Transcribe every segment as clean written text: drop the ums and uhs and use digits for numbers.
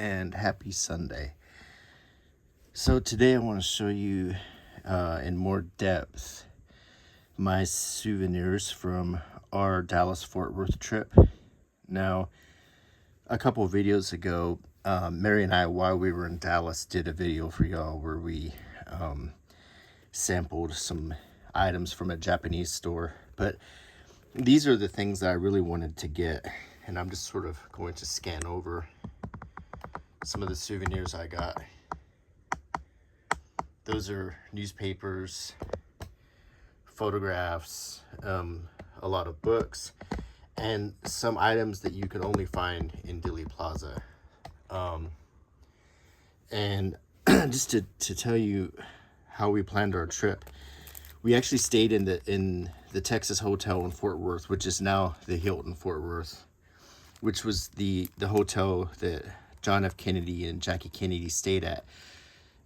and happy Sunday. So today I want to show you in more depth my souvenirs from our Dallas-Fort Worth trip. Now, a couple of videos ago, Mary and I, while we were in Dallas, did a video for y'all where we sampled some items from a Japanese store. But these are the things that I really wanted to get, and I'm just sort of going to scan over some of the souvenirs I got. Those are newspapers, photographs, a lot of books, and some items that you can only find in Dealey Plaza. And just to tell you how we planned our trip, we actually stayed in the Texas Hotel in Fort Worth, which is now the Hilton Fort Worth, which was the hotel that John F. Kennedy and Jackie Kennedy stayed at.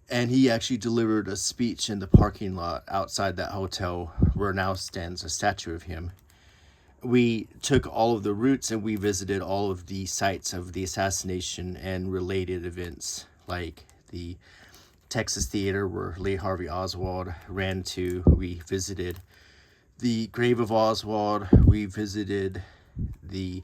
And he actually delivered a speech in the parking lot outside that hotel where now stands a statue of him. We took all of the routes and we visited all of the sites of the assassination and related events, like the Texas Theater where Lee Harvey Oswald ran to. We visited the grave of Oswald. We visited the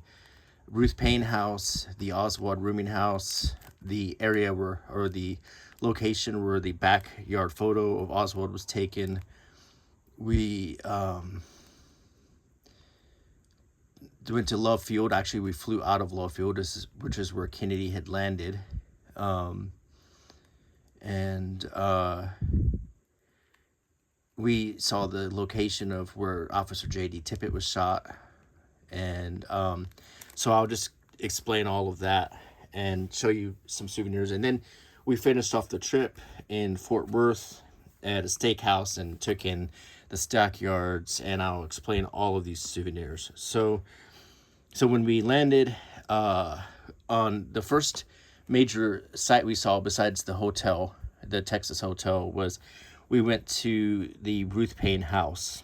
Ruth Paine House, the Oswald Rooming House, the area where, or the location where the backyard photo of Oswald was taken. We went to Love Field. Actually, we flew out of Love Field, which is where Kennedy had landed. We saw the location of where Officer J.D. Tippit was shot. And so I'll just explain all of that and show you some souvenirs. And then we finished off the trip in Fort Worth at a steakhouse and took in the stockyards, and I'll explain all of these souvenirs. So when we landed on the first major site we saw besides the hotel, the Texas Hotel, was we went to the Ruth Paine House.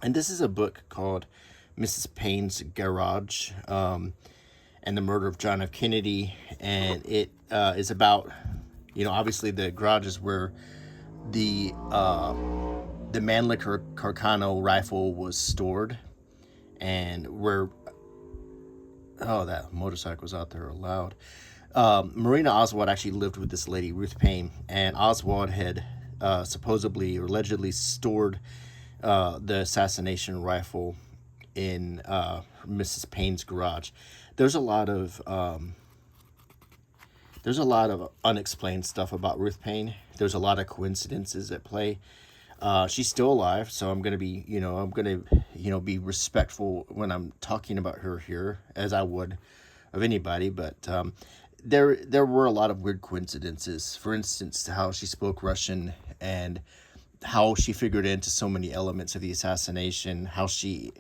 And this is a book called Mrs. Paine's Garage, and the murder of John F. Kennedy. And it is about, obviously the garage is where the Mannlicher Carcano rifle was stored, and where, that motorcycle's out there loud. Marina Oswald actually lived with this lady, Ruth Paine, and Oswald had supposedly or allegedly stored the assassination rifle in Mrs. Paine's garage. There's a lot of unexplained stuff about Ruth Paine. There's a lot of coincidences at play. She's still alive, so I'm gonna be, be respectful when I'm talking about her here, as I would of anybody. But there were a lot of weird coincidences. For instance, how she spoke Russian and how she figured into so many elements of the assassination. How she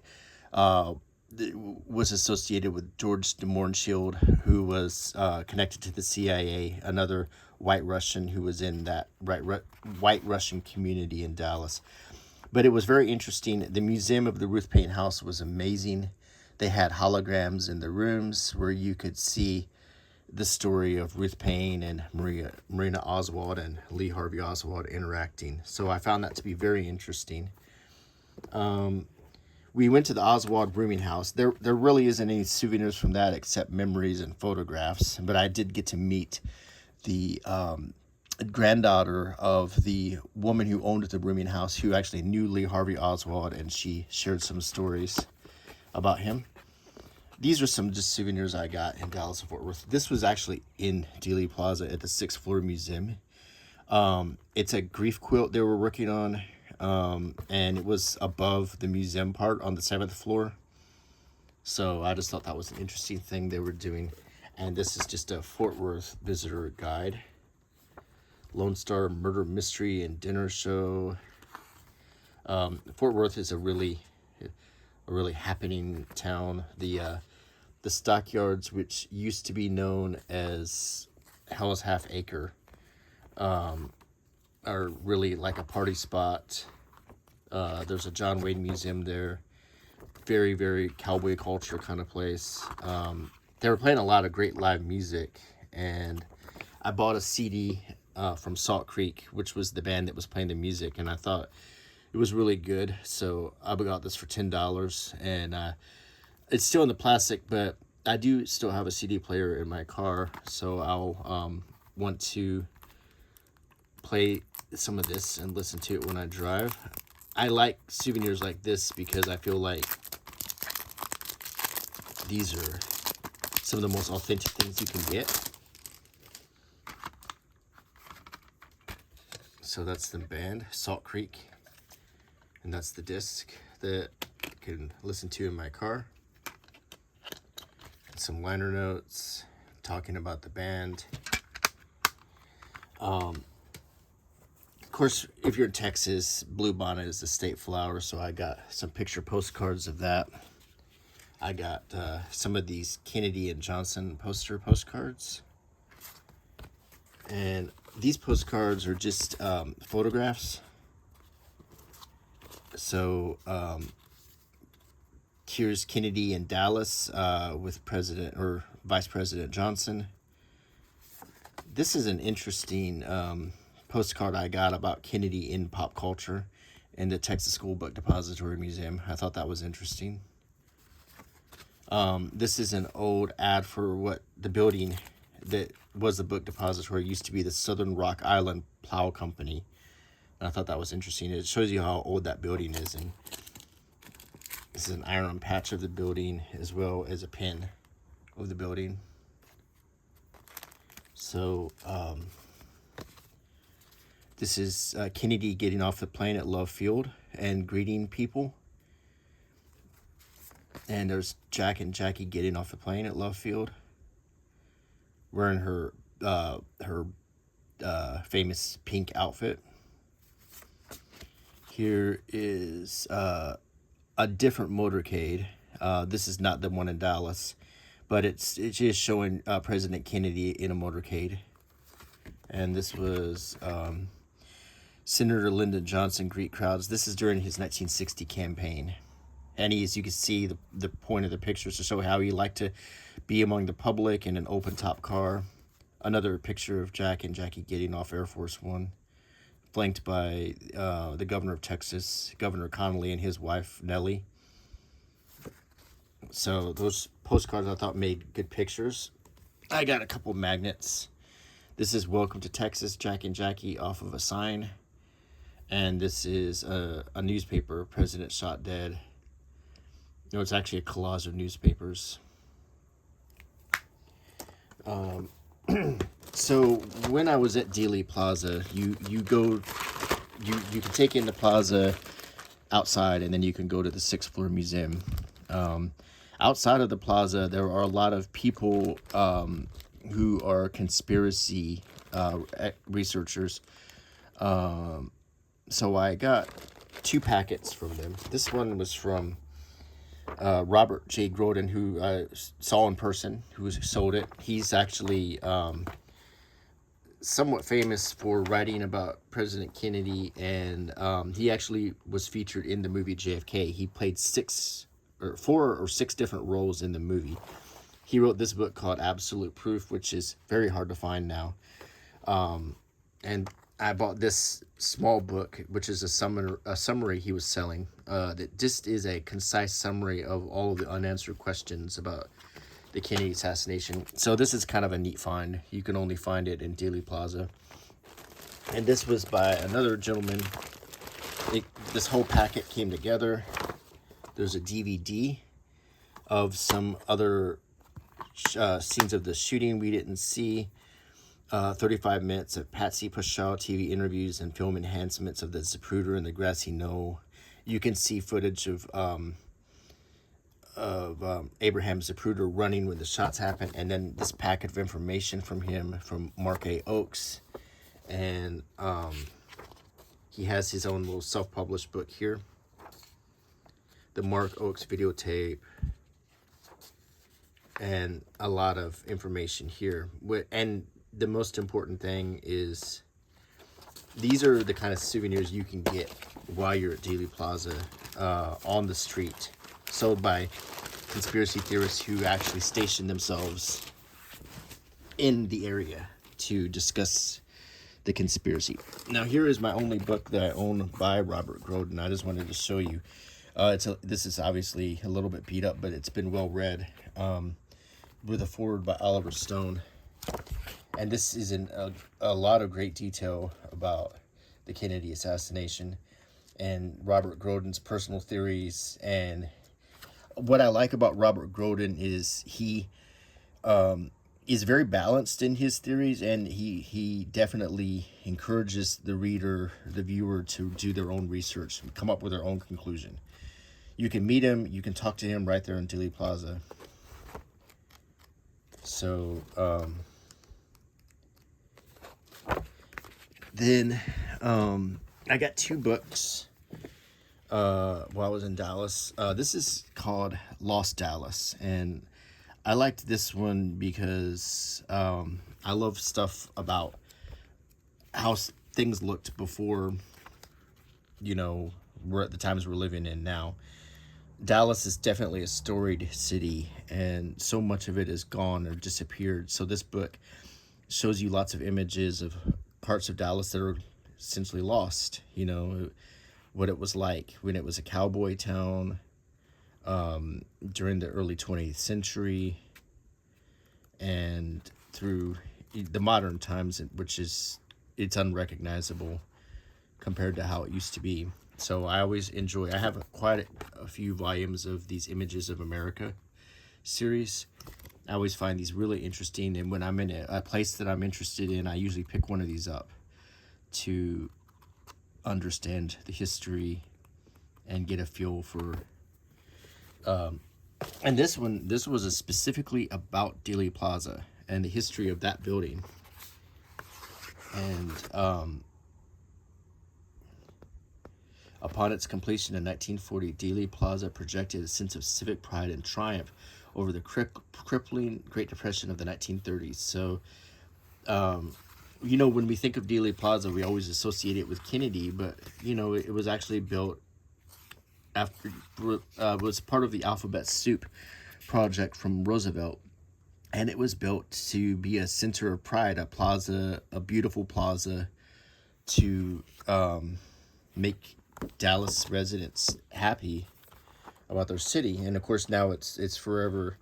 was associated with George de Mohrenschildt, who was connected to the CIA, another white Russian who was in that white Russian community in Dallas. But it was very interesting. The museum of the Ruth Paine House was amazing. They had holograms in the rooms where you could see the story of Ruth Paine and Marina Oswald and Lee Harvey Oswald interacting. So I found that to be very interesting. We went to the Oswald Rooming House. There really isn't any souvenirs from that except memories and photographs. But I did get to meet the granddaughter of the woman who owned the rooming house, who actually knew Lee Harvey Oswald, and she shared some stories about him. These are some just souvenirs I got in Dallas and Fort Worth. This was actually in Dealey Plaza at the 6th floor museum. It's a grief quilt they were working on. And it was above the museum part on the 7th floor. So I just thought that was an interesting thing they were doing. And this is just a Fort Worth visitor guide. Lone Star Murder Mystery and Dinner Show. Fort Worth is a really happening town. The stockyards, which used to be known as Hell's Half Acre, are really like a party spot. There's a John Wayne museum there. Very, very cowboy culture kind of place. They were playing a lot of great live music, and I bought a CD from Salt Creek, which was the band that was playing the music, and I thought it was really good. So I got this for $10, and it's still in the plastic, but I do still have a CD player in my car, so I'll want to play some of this and listen to it when I drive. I like souvenirs like this because I feel like these are some of the most authentic things you can get. So that's the band, Salt Creek, and that's the disc that I can listen to in my car. Some liner notes talking about the band. Of course, if you're in Texas, bluebonnet is the state flower, so I got some picture postcards of that. I got some of these Kennedy and Johnson postcards. And these postcards are just photographs. So here's Kennedy in Dallas with President or Vice President Johnson. This is an interesting postcard I got about Kennedy in pop culture in the Texas School Book Depository Museum. I thought that was interesting. This is an old ad for what the building that was the book depository used to be, the Southern Rock Island Plow Company. And I thought that was interesting. It shows you how old that building is. And this is an iron patch of the building as well as a pin of the building. So this is Kennedy getting off the plane at Love Field and greeting people. And there's Jack and Jackie getting off the plane at Love Field, wearing her famous pink outfit. Here is a different motorcade. This is not the one in Dallas, but it's just showing President Kennedy in a motorcade. And this was Senator Lyndon Johnson greet crowds. This is during his 1960 campaign. And as you can see, the point of the pictures to show how he liked to be among the public in an open-top car. Another picture of Jack and Jackie getting off Air Force One, flanked by the governor of Texas, Governor Connolly, and his wife, Nellie. So those postcards I thought made good pictures. I got a couple magnets. This is Welcome to Texas, Jack and Jackie off of a sign. And this is a newspaper, President Shot Dead. No, it's actually a collage of newspapers. So when I was at Dealey Plaza, you can take in the plaza outside, and then you can go to the 6th floor museum. Outside of the plaza, there are a lot of people who are conspiracy researchers. So I got 2 packets from them. This one was from Robert J. Grodin, who I saw in person, who sold it. He's actually somewhat famous for writing about President Kennedy, and he actually was featured in the movie JFK. He played 4 or 6 different roles in the movie. He wrote this book called Absolute Proof, which is very hard to find now. And I bought this small book, which is a summary he was selling. That just is a concise summary of all of the unanswered questions about the Kennedy assassination. So this is kind of a neat find. You can only find it in Dealey Plaza. And this was by another gentleman. This whole packet came together. There's a DVD of some other scenes of the shooting we didn't see. 35 minutes of Patsy Pascal TV interviews and film enhancements of the Zapruder and the Grassy Knoll. You can see footage of Abraham Zapruder running when the shots happened, and then this packet of information from him from Mark A. Oakes. And he has his own little self-published book here. The Mark Oakes videotape. And a lot of information here. And the most important thing is these are the kind of souvenirs you can get while you're at Dealey Plaza on the street, sold by conspiracy theorists who actually station themselves in the area to discuss the conspiracy. Now, here is my only book that I own by Robert Groden. I just wanted to show you. This is obviously a little bit beat up, but it's been well read, with a foreword by Oliver Stone. And this is in a lot of great detail about the Kennedy assassination and Robert Groden's personal theories. And what I like about Robert Groden is he is very balanced in his theories, and he definitely encourages the reader, the viewer, to do their own research and come up with their own conclusion. You can meet him, you can talk to him right there in Dealey Plaza. So then I got 2 books while I was in Dallas. This is called Lost Dallas, and I liked this one because I love stuff about how things looked before, we're at the times we're living in now. Dallas is definitely a storied city, and so much of it is gone or disappeared. So this book shows you lots of images of parts of Dallas that are essentially lost. What it was like when it was a cowboy town, during the early 20th century, and through the modern times, which it's unrecognizable compared to how it used to be. So I always enjoy, I have quite a few volumes of these Images of America series. I always find these really interesting, and when I'm in a place that I'm interested in, I usually pick one of these up to understand the history and get a feel for and this was specifically about Dealey Plaza and the history of that building. And upon its completion in 1940, Dealey Plaza projected a sense of civic pride and triumph over the crippling Great Depression of the 1930s. So when we think of Dealey Plaza, we always associate it with Kennedy, but it was actually built after, was part of the Alphabet Soup project from Roosevelt, and it was built to be a center of pride, a plaza, a beautiful plaza, to make Dallas residents happy about their city. And of course now it's forever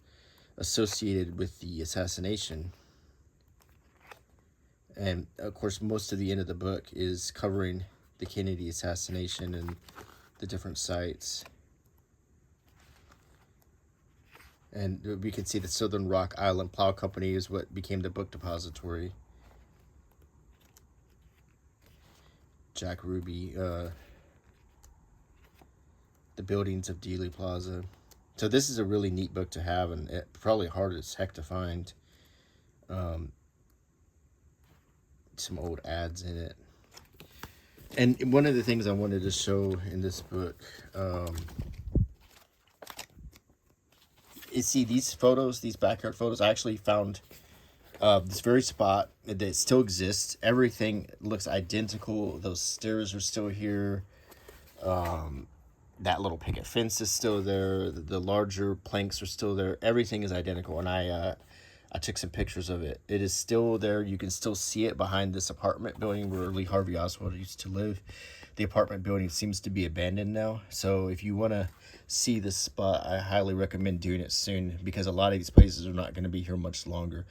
associated with the assassination. And of course most of the end of the book is covering the Kennedy assassination and the different sites. And we can see the Southern Rock Island Plow Company is what became the book depository. Jack Ruby, the buildings of Dealey Plaza. So this is a really neat book to have, and probably hard as heck to find. Some old ads in it. And one of the things I wanted to show in this book is, see, these photos, these backyard photos, I actually found this very spot that still exists. Everything looks identical. Those stairs are still here. That little picket fence is still there. The larger planks are still there. Everything is identical, and I took some pictures of it. It is still there. You can still see it behind this apartment building where Lee Harvey Oswald used to live. The apartment building seems to be abandoned now. So if you want to see this spot, I highly recommend doing it soon, because a lot of these places are not going to be here much longer.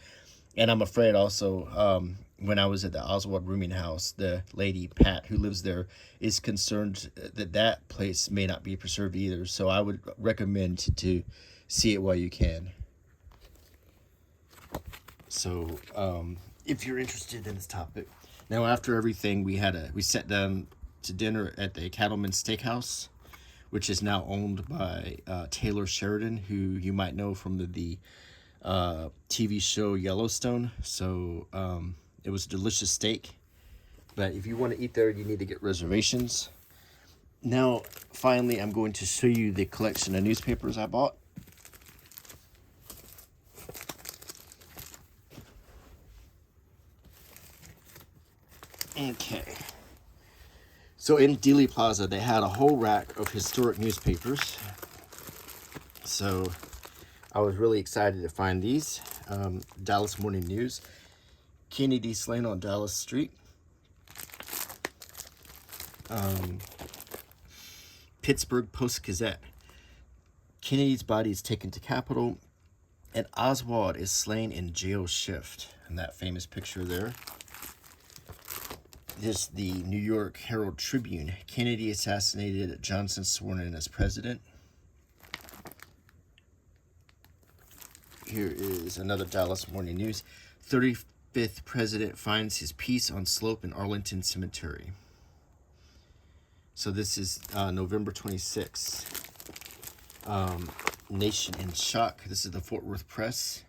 And I'm afraid also, when I was at the Oswald Rooming House, the lady, Pat, who lives there, is concerned that that place may not be preserved either. So I would recommend to see it while you can. So if you're interested in this topic. Now, after everything, we sat down to dinner at the Cattlemen Steakhouse, which is now owned by Taylor Sheridan, who you might know from the TV show Yellowstone. So it was a delicious steak, but if you want to eat there, you need to get reservations. Now, finally, I'm going to show you the collection of newspapers I bought. Okay. So in Dealey Plaza, they had a whole rack of historic newspapers. So I was really excited to find these. Dallas Morning News. Kennedy slain on Dallas Street. Pittsburgh Post-Gazette. Kennedy's body is taken to Capitol, and Oswald is slain in jail shift. And that famous picture there. This the New York Herald Tribune. Kennedy assassinated, Johnson sworn in as president. Here is another Dallas Morning News. 35th president finds his piece on slope in Arlington Cemetery. So this is November 26th. Nation in shock. This is the Fort Worth Press.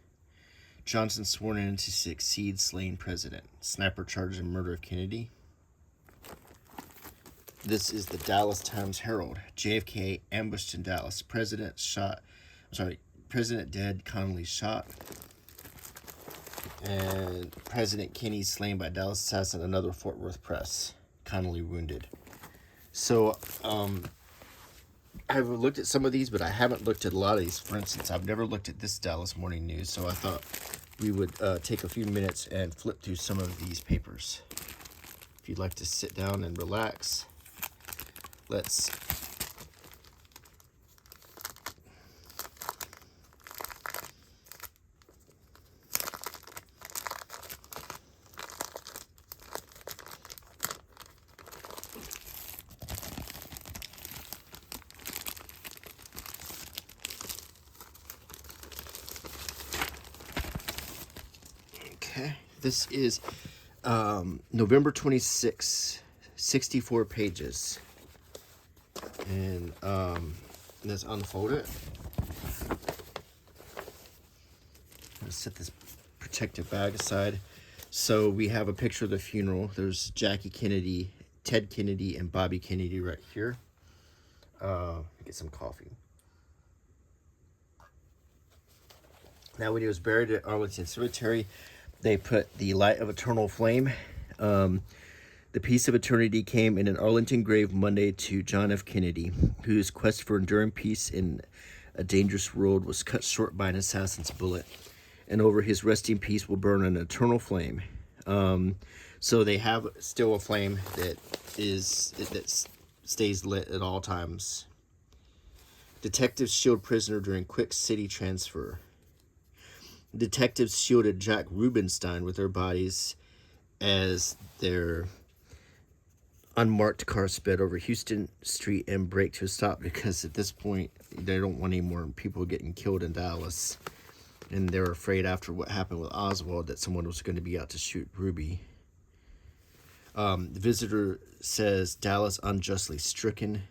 Johnson sworn in to succeed slain president. Sniper charged in murder of Kennedy. This is the Dallas Times Herald. JFK ambushed in Dallas. President dead, Connolly shot. And President Kennedy slain by Dallas assassin. Another Fort Worth Press. Connolly wounded. So, I've looked at some of these, but I haven't looked at a lot of these. For instance, I've never looked at this Dallas Morning News, so I thought we would take a few minutes and flip through some of these papers. If you'd like to sit down and relax, let's... Okay, this is November 26, 64 pages. And let's unfold it. I'm going to set this protective bag aside. So we have a picture of the funeral. There's Jackie Kennedy, Ted Kennedy, and Bobby Kennedy right here. Get some coffee. Now, when he was buried at Arlington Cemetery, they put the light of eternal flame. The peace of eternity came in an Arlington grave Monday to John F. Kennedy, whose quest for enduring peace in a dangerous world was cut short by an assassin's bullet. And over his resting peace will burn an eternal flame. So they have still a flame that stays lit at all times. Detectives shield prisoner during quick city transfer. Detectives shielded Jack Rubenstein with their bodies as their unmarked car sped over Houston Street and braked to a stop, because at this point they don't want any more people getting killed in Dallas, and they're afraid after what happened with Oswald that someone was going to be out to shoot Ruby. The Visitor says Dallas unjustly stricken.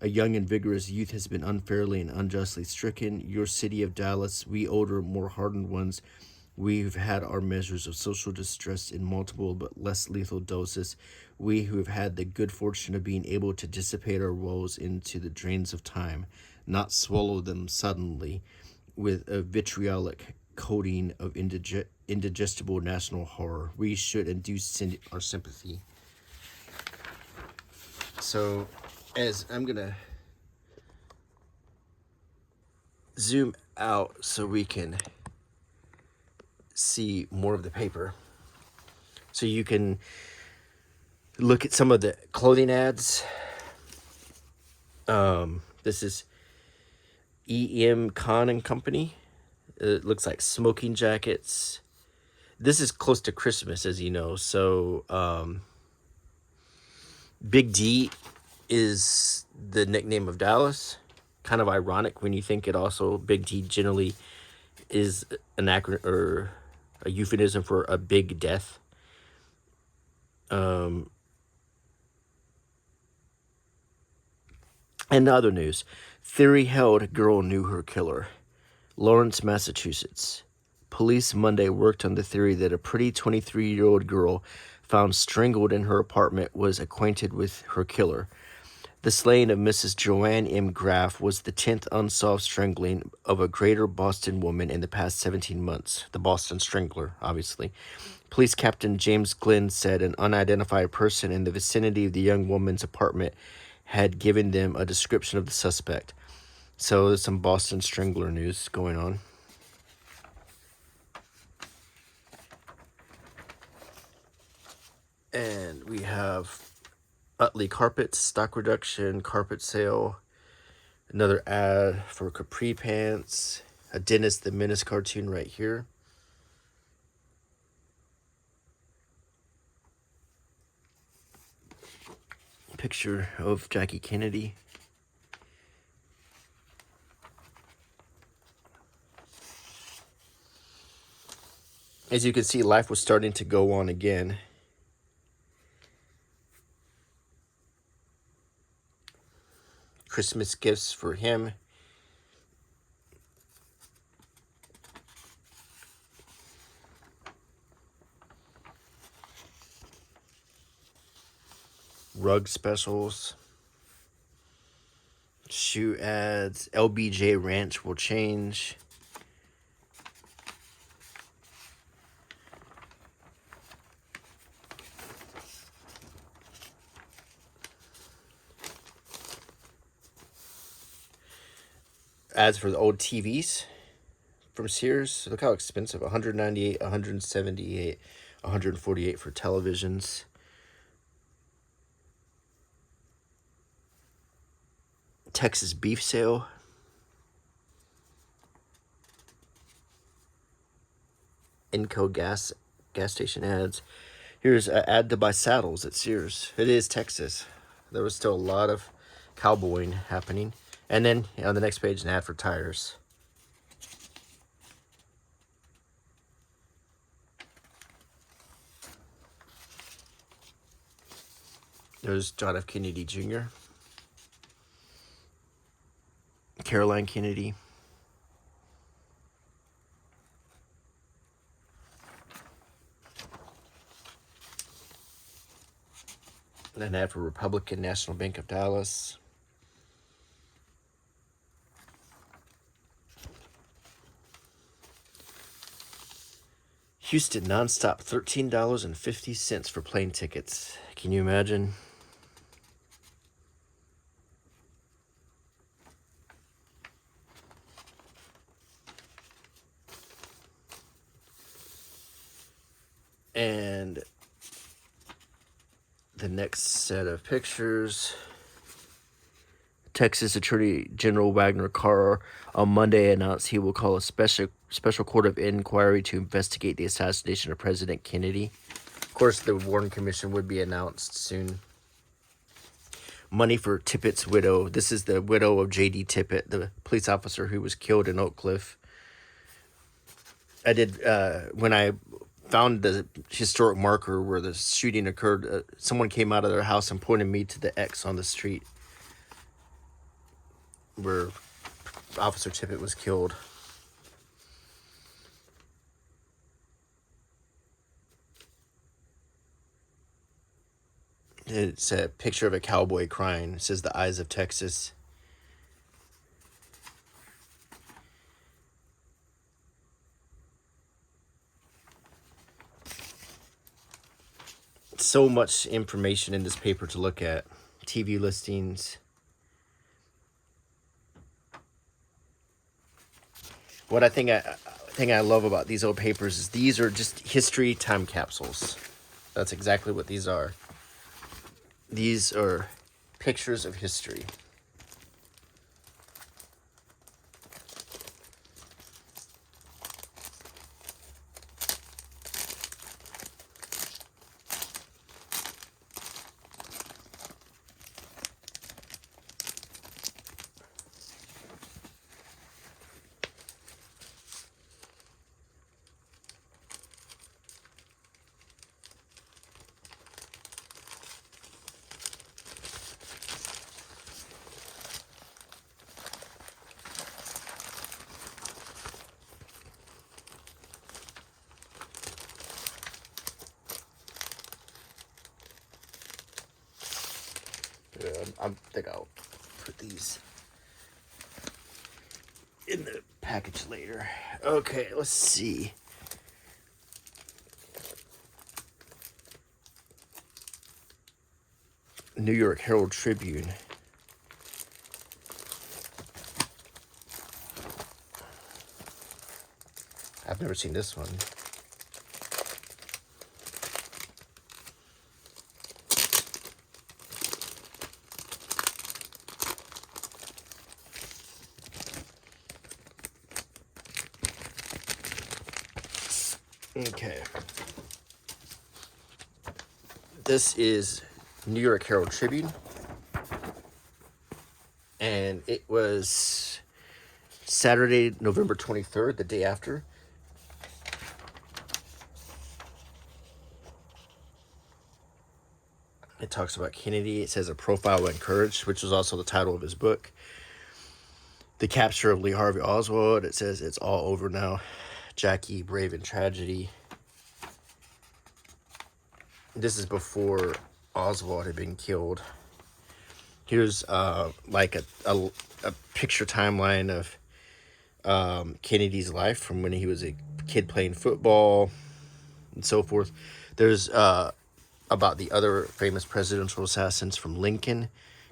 A young and vigorous youth has been unfairly and unjustly stricken. Your city of Dallas, we older, more hardened ones, we've had our measures of social distress in multiple but less lethal doses. We who have had the good fortune of being able to dissipate our woes into the drains of time, not swallow them suddenly with a vitriolic coating of indigestible national horror. We should induce our sympathy. So, as I'm going to zoom out so we can see more of the paper. So you can look at some of the clothing ads. This is E.M. Kahn and Company. It looks like smoking jackets. This is close to Christmas, as you know. So Big D is the nickname of Dallas. Kind of ironic when you think it also, Big D generally is an acronym or a euphemism for a big death. And other news. Theory held girl knew her killer. Lawrence, Massachusetts. Police Monday worked on the theory that a pretty 23-year-old girl found strangled in her apartment was acquainted with her killer. The slaying of Mrs. Joanne M. Graff was the 10th unsolved strangling of a greater Boston woman in the past 17 months. The Boston Strangler, obviously. Police Captain James Glenn said an unidentified person in the vicinity of the young woman's apartment had given them a description of the suspect. So there's some Boston Strangler news going on. And we have Utley Carpets, stock reduction, carpet sale. Another ad for Capri Pants. A Dennis the Menace cartoon right here. Picture of Jackie Kennedy. As you can see, life was starting to go on again. Christmas gifts for him. Rug specials. Shoe ads. LBJ Ranch will change. Ads for the old TVs from Sears. Look how expensive. $198, $178, $148 for televisions. Texas beef sale. Inco gas station ads. Here's an ad to buy saddles at Sears. It is Texas. There was still a lot of cowboying happening. And then on the next page, an ad for tires. There's John F. Kennedy Jr., Caroline Kennedy. And an ad for Republican National Bank of Dallas. Houston nonstop, $13.50 for plane tickets. Can you imagine? And the next set of pictures. Texas Attorney General Wagner Carr on Monday announced he will call a special court of inquiry to investigate the assassination of President Kennedy. Of course, the Warren Commission would be announced soon. Money for Tippit's widow. This is the widow of J.D. Tippit, the police officer who was killed in Oak Cliff. I did, when I found the historic marker where the shooting occurred, someone came out of their house and pointed me to the X on the street where Officer Tippit was killed. It's a picture of a cowboy crying. It says the eyes of Texas. So much information in this paper to look at. TV listings. What I think I love about these old papers is these are just history time capsules. That's exactly what these are. These are pictures of history. I think I'll put these in the package later. Okay, let's see. New York Herald Tribune. I've never seen this one. Okay. This is New York Herald Tribune. And it was Saturday, November 23rd, the day after. It talks about Kennedy. It says a profile in courage, which was also the title of his book. The capture of Lee Harvey Oswald. It says it's all over now. Jackie, brave in tragedy. This is before Oswald had been killed. Here's like a picture timeline of Kennedy's life from when he was a kid playing football and so forth. There's about the other famous presidential assassins from Lincoln,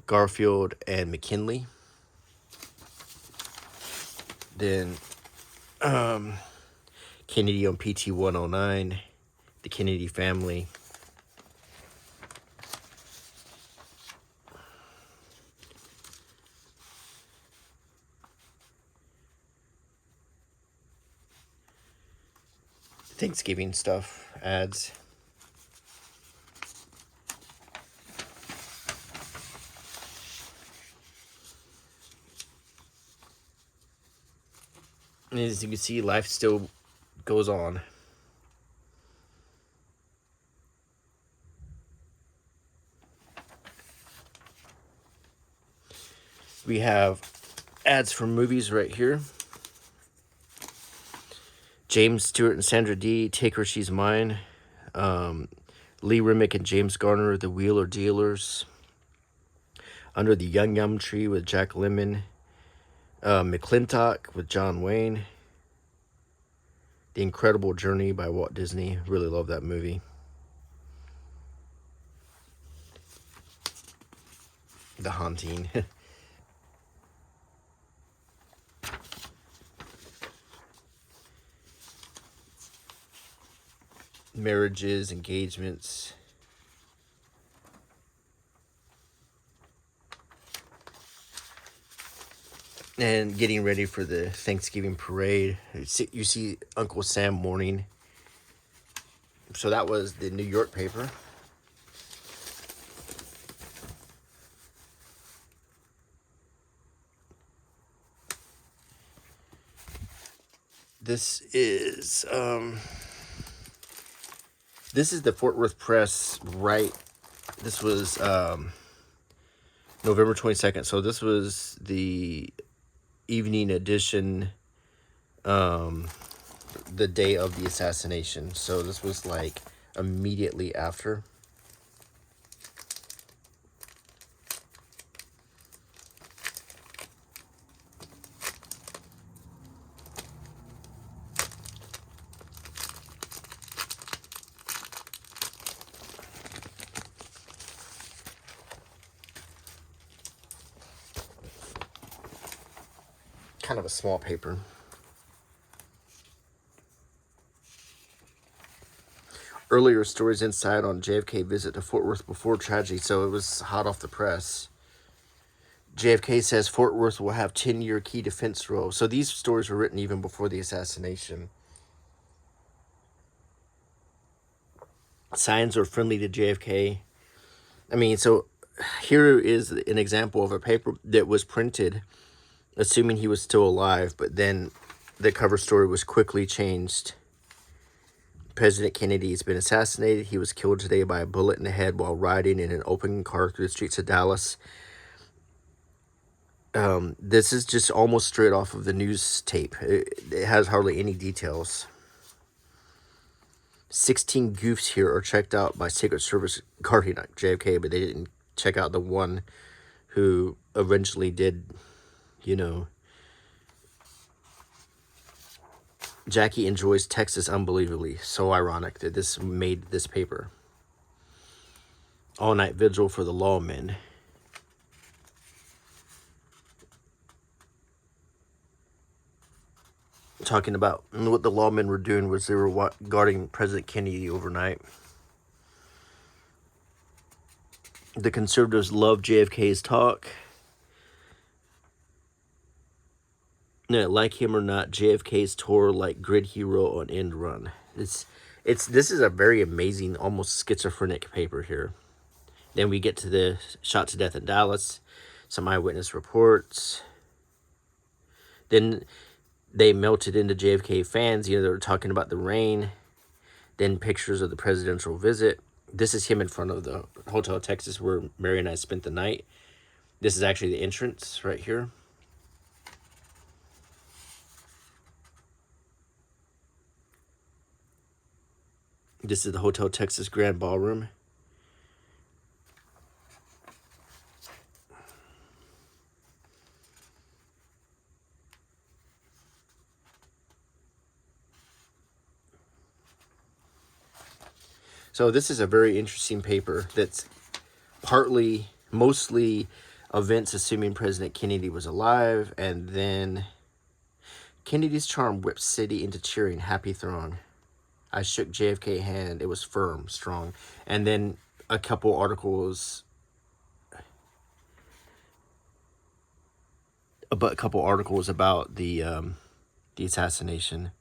Garfield, and McKinley. Then Kennedy on PT 109, the Kennedy family. Thanksgiving stuff, ads. And as you can see, life still goes on. We have ads for movies right here. James Stewart and Sandra Dee, Take Her, She's Mine. Lee Remick and James Garner, The Wheeler Dealers. Under the Young Yum Tree with Jack Lemmon. McClintock with John Wayne. The Incredible Journey by Walt Disney. Really love that movie. The Haunting. Marriages, engagements. And getting ready for the Thanksgiving parade. You see Uncle Sam mourning. So that was the New York paper. This is the Fort Worth Press, right? This was November 22nd. So this was the evening edition, the day of the assassination. So this was like immediately after. Kind of a small paper. Earlier stories inside on JFK visit to Fort Worth before tragedy, so it was hot off the press. JFK says Fort Worth will have 10-year key defense role. So these stories were written even before the assassination. Signs are friendly to JFK. I mean, so here is an example of a paper that was printed assuming he was still alive, but then the cover story was quickly changed. President Kennedy has been assassinated. He was killed today by a bullet in the head while riding in an open car through the streets of Dallas. This is just almost straight off of the news tape. It has hardly any details. 16 goofs here are checked out by Secret Service guarding JFK, but they didn't check out the one who eventually did, you know. Jackie enjoys Texas unbelievably. So ironic that this made this paper. All-night vigil for the lawmen. Talking about what the lawmen were doing was they were guarding President Kennedy overnight. The conservatives love JFK's talk. Like him or not, JFK's tour like grid hero on end run. This is a very amazing, almost schizophrenic paper here. Then we get to the shot to death in Dallas, some eyewitness reports. Then they melted into JFK fans. They were talking about the rain. Then pictures of the presidential visit. This is him in front of the Hotel Texas where Mary and I spent the night. This is actually the entrance right here. This is the Hotel Texas Grand Ballroom. So this is a very interesting paper that's mostly events assuming President Kennedy was alive, and then Kennedy's charm whipped city into cheering, happy throng. I shook JFK hand. It was firm, strong. And then a couple articles about the assassination.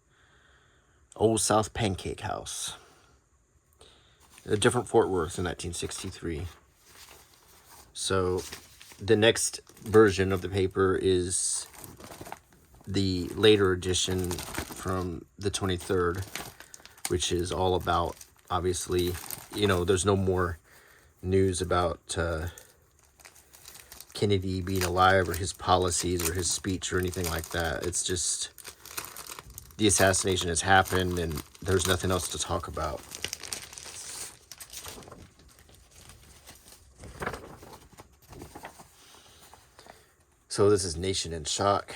Old South Pancake House. A different Fort Worth in 1963. So the next version of the paper is the later edition from the 23rd, which is all about, obviously, there's no more news about Kennedy being alive or his policies or his speech or anything like that. It's just the assassination has happened and there's nothing else to talk about. So this is Nation in Shock.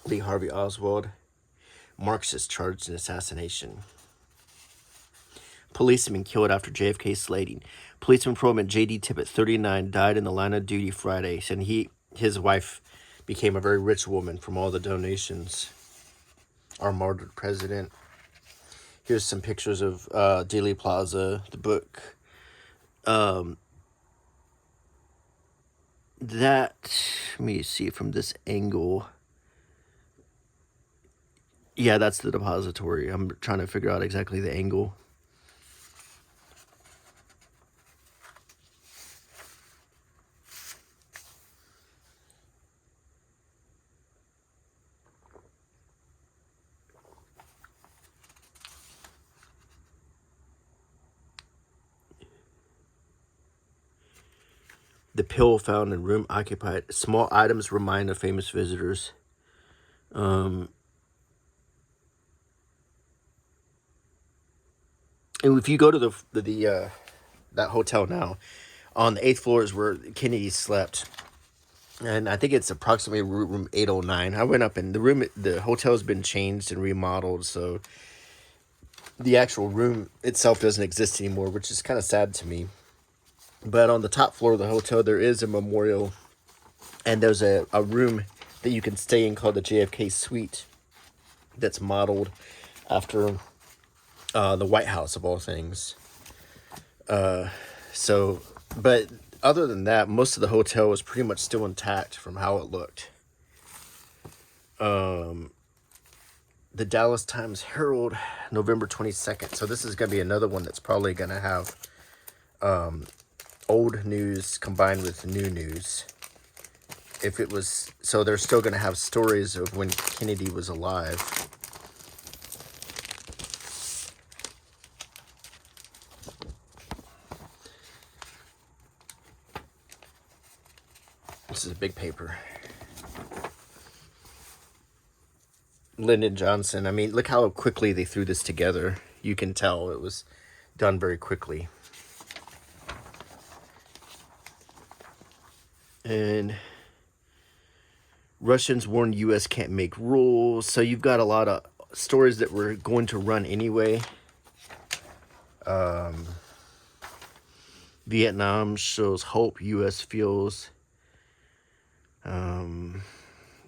Lee Harvey Oswald, Marxist charged in assassination. Policeman killed after JFK slating. Policeman Proman J.D. Tippit, 39, died in the line of duty Friday, and his wife became a very rich woman from all the donations. Our martyred president. Here's some pictures of Dealey Plaza, the book. Let me see from this angle. Yeah, that's the depository. I'm trying to figure out exactly the angle. The pill found in room occupied. Small items remind of famous visitors. And if you go to the that hotel now, on the 8th floor is where Kennedy slept. And I think it's approximately room 809. I went up and the hotel's been changed and remodeled, so the actual room itself doesn't exist anymore, which is kind of sad to me. But on the top floor of the hotel, there is a memorial, and there's a room that you can stay in called the JFK Suite that's modeled after the White House, of all things. But other than that, most of the hotel was pretty much still intact from how it looked. The Dallas Times Herald, November 22nd. So this is going to be another one that's probably going to have old news combined with new news. So they're still going to have stories of when Kennedy was alive. This is a big paper. Lyndon Johnson. I mean, look how quickly they threw this together. You can tell it was done very quickly. And Russians warn U.S. can't make rules. So you've got a lot of stories that were going to run anyway. Vietnam shows hope U.S. feels.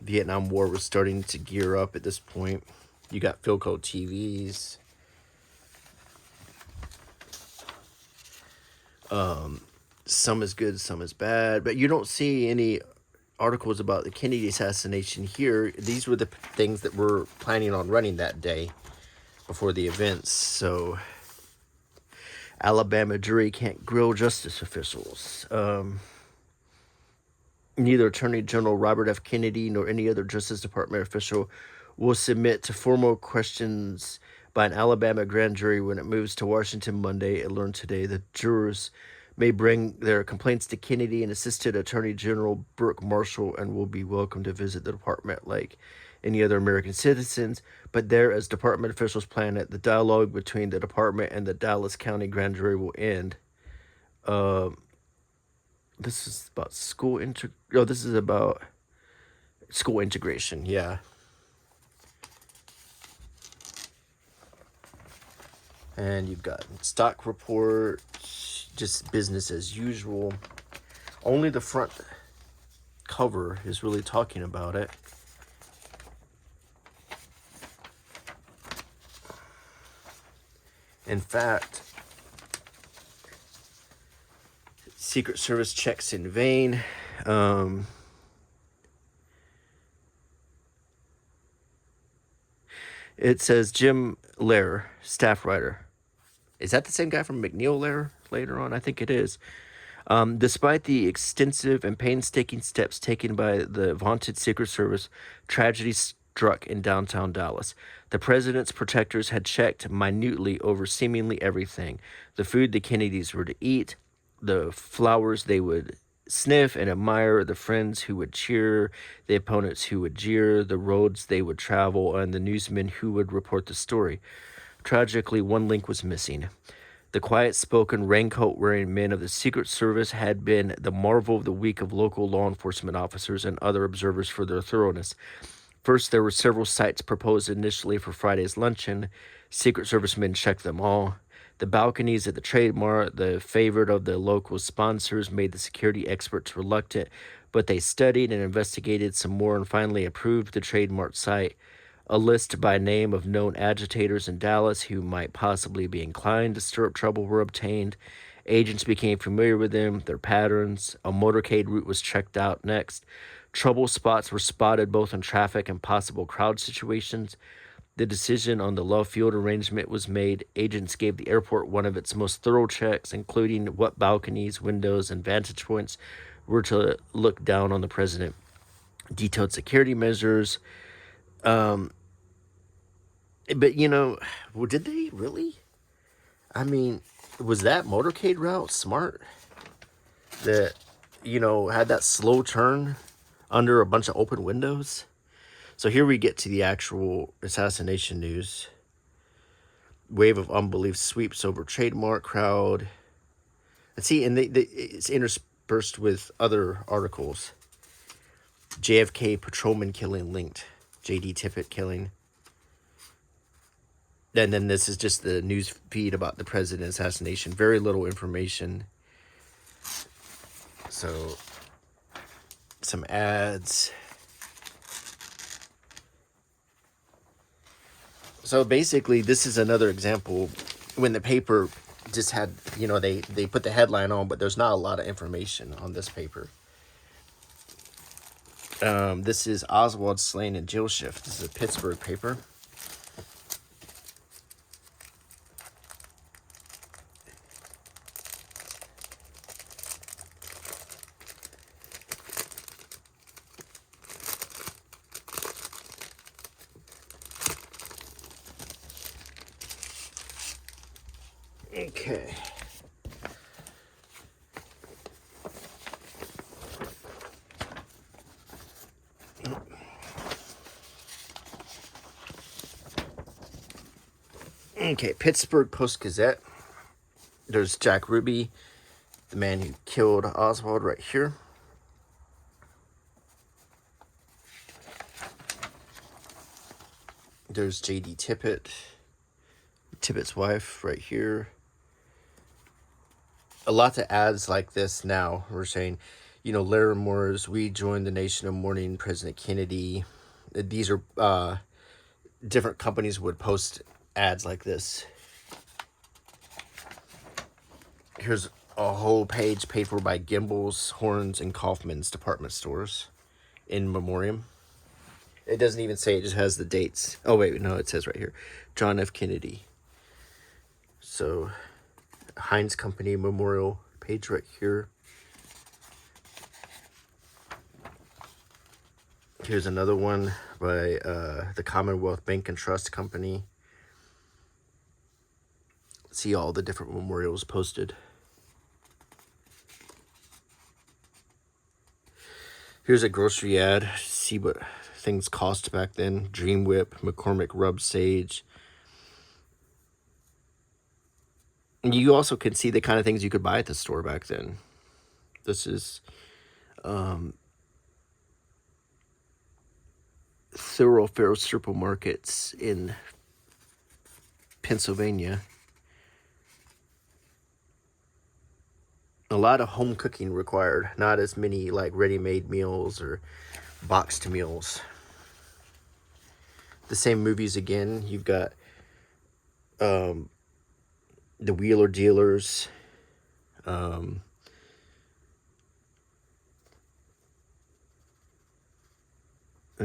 Vietnam War was starting to gear up at this point. You got Philco TVs. some is good, some is bad, but you don't see any articles about the Kennedy assassination here. These were the things that we're planning on running that day before the events. So Alabama jury can't grill justice officials. Neither Attorney General Robert F. Kennedy nor any other Justice Department official will submit to formal questions by an Alabama grand jury when it moves to Washington Monday. It learned today that jurors may bring their complaints to Kennedy and Assistant Attorney General Brooke Marshall and will be welcome to visit the department like any other American citizens. But there, as department officials plan it, the dialogue between the department and the Dallas County grand jury will end. This is about this is about school integration, yeah. And you've got stock report, just business as usual. Only the front cover is really talking about it. In fact, Secret Service checks in vain. It says Jim Lehrer, staff writer. Is that the same guy from McNeil Lehrer later on? I think it is. Despite the extensive and painstaking steps taken by the vaunted Secret Service, tragedy struck in downtown Dallas. The president's protectors had checked minutely over seemingly everything: the food the Kennedys were to eat, the flowers they would sniff and admire, the friends who would cheer, the opponents who would jeer, the roads they would travel, and the newsmen who would report the story. Tragically, one link was missing. The quiet-spoken, raincoat-wearing men of the Secret Service had been the marvel of the week of local law enforcement officers and other observers for their thoroughness. First, there were several sites proposed initially for Friday's luncheon. Secret Service men checked them all. The balconies at the Trade Mart, the favorite of the local sponsors, made the security experts reluctant, but they studied and investigated some more and finally approved the Trade Mart site. A list by name of known agitators in Dallas who might possibly be inclined to stir up trouble were obtained. Agents became familiar with them, their patterns. A motorcade route was checked out next. Trouble spots were spotted both in traffic and possible crowd situations. The decision on the Love Field arrangement was made. Agents gave the airport one of its most thorough checks, including what balconies, windows, and vantage points were to look down on the president. Detailed security measures. But, well, did they really? I mean, was that motorcade route smart? That, had that slow turn under a bunch of open windows? So here we get to the actual assassination news. Wave of unbelief sweeps over trademark crowd. And see, and it's interspersed with other articles. JFK patrolman killing linked. J.D. Tippit killing. And then this is just the news feed about the president assassination. Very little information. So, some ads. So basically, this is another example when the paper just had, they put the headline on, but there's not a lot of information on this paper. This is Oswald slain in jail shift. This is a Pittsburgh paper. Okay. Okay, Pittsburgh Post-Gazette. There's Jack Ruby, the man who killed Oswald, right here. There's J.D. Tippit, Tippit's wife, right here. A lot of ads like this now. We're saying, Larry Moore's "We Joined the Nation of Mourning President Kennedy." These are different companies would post ads like this. Here's a whole page paid for by Gimbel's, Horns, and Kaufman's department stores in memoriam. It doesn't even say, it just has the dates. Oh, wait, no, it says right here. John F. Kennedy. So, Heinz Company Memorial page right here. Here's another one by the Commonwealth Bank and Trust Company. See all the different memorials posted. Here's a grocery ad. See what things cost back then. Dream Whip, McCormick Rub Sage. And you also can see the kind of things you could buy at the store back then. This is thoroughfare supermarkets in Pennsylvania. A lot of home cooking required, not as many like ready-made meals or boxed meals. The same movies again. You've got the Wheeler Dealers. We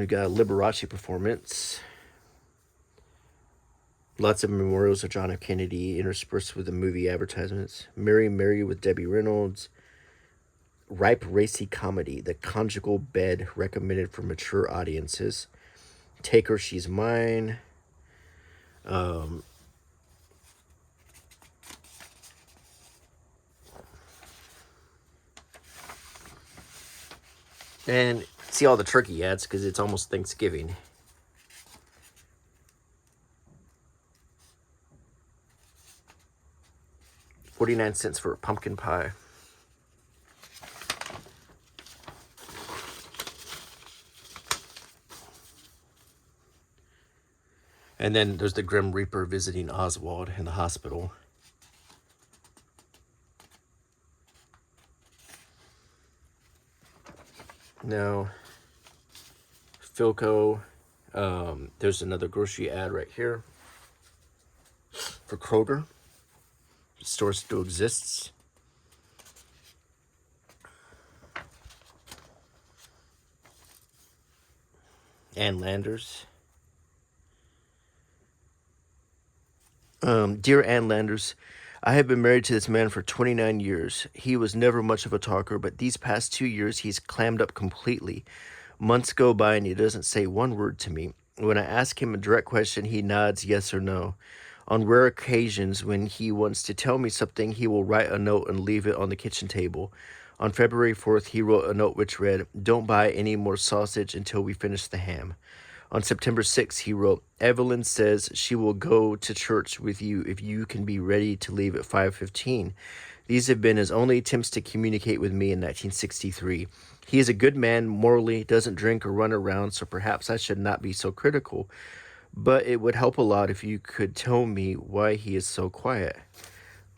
got a Liberace performance. Lots of memorials of John F. Kennedy interspersed with the movie advertisements. Mary Mary with Debbie Reynolds. Ripe Racy Comedy, the conjugal bed recommended for mature audiences. Take Her, She's Mine. And see all the turkey ads because it's almost Thanksgiving. $0.49 for a pumpkin pie. And then there's the Grim Reaper visiting Oswald in the hospital. Now, Philco. There's another grocery ad right here for Kroger. The store still exists. Ann Landers. Dear Ann Landers, I have been married to this man for 29 years. He was never much of a talker, but these past 2 years he's clammed up completely. Months go by and he doesn't say one word to me. When I ask him a direct question, he nods yes or no. On rare occasions, when he wants to tell me something, he will write a note and leave it on the kitchen table. On February 4th, he wrote a note which read, "Don't buy any more sausage until we finish the ham." On September 6th, he wrote, "Evelyn says she will go to church with you if you can be ready to leave at 5:15. These have been his only attempts to communicate with me in 1963. He is a good man morally, doesn't drink or run around, so perhaps I should not be so critical. But it would help a lot if you could tell me why he is so quiet."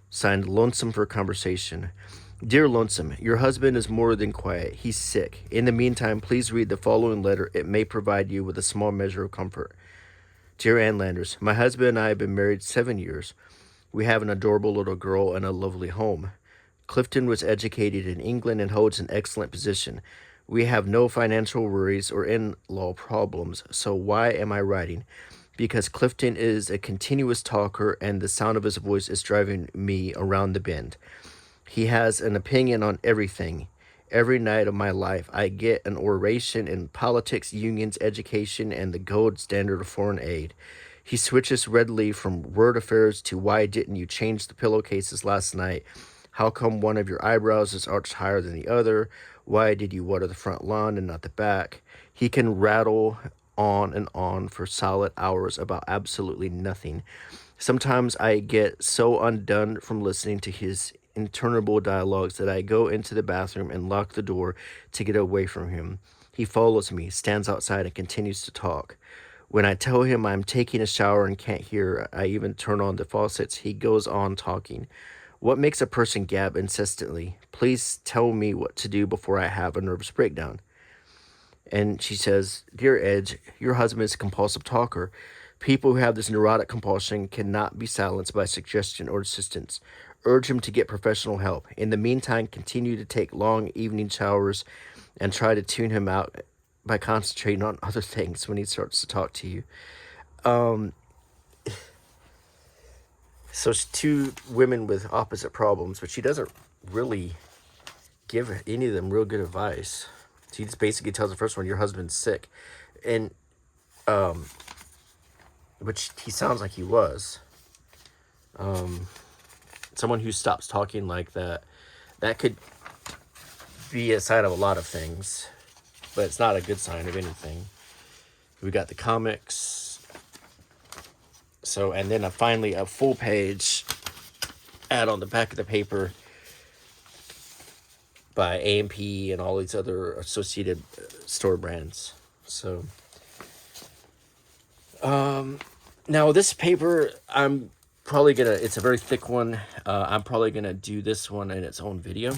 Signed, Lonesome for Conversation. Dear Lonesome, your husband is more than quiet. He's sick. In the meantime, please read the following letter. It may provide you with a small measure of comfort. Dear Ann Landers, my husband and I have been married 7 years. We have an adorable little girl and a lovely home. Clifton was educated in England and holds an excellent position. We have no financial worries or in-law problems, so why am I writing? Because Clifton is a continuous talker and the sound of his voice is driving me around the bend. He has an opinion on everything. Every night of my life, I get an oration in politics, unions, education, and the gold standard of foreign aid. He switches readily from word affairs to why didn't you change the pillowcases last night? How come one of your eyebrows is arched higher than the other? Why did you water the front lawn and not the back? He can rattle on and on for solid hours about absolutely nothing. Sometimes I get so undone from listening to his interminable dialogues that I go into the bathroom and lock the door to get away from him. He follows me, stands outside, and continues to talk. When I tell him I'm taking a shower and can't hear, I even turn on the faucets, he goes on talking. What makes a person gab incessantly? Please tell me what to do before I have a nervous breakdown. And she says, Dear Edge, your husband is a compulsive talker. People who have this neurotic compulsion cannot be silenced by suggestion or assistance. urge him to get professional help. In the meantime, continue to take long evening showers and try to tune him out by concentrating on other things when he starts to talk to you. So it's two women with opposite problems, but she doesn't really give any of them real good advice. She just basically tells the first one, your husband's sick. And, which he sounds like he was. Someone who stops talking like that, that could be a sign of a lot of things, but it's not a good sign of anything. We got the comics. So, and then finally a full page ad on the back of the paper by A&P and all these other associated store brands. So, now this paper, I'm probably gonna, it's a very thick one. I'm probably gonna do this one in its own video.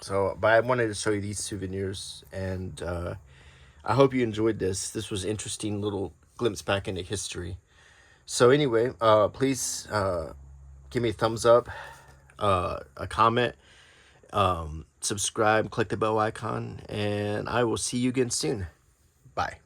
So, but I wanted to show you these souvenirs, and I hope you enjoyed this. This was an interesting little glimpse back into history. So anyway, please give me a thumbs up, a comment, subscribe, click the bell icon, and I will see you again soon. Bye.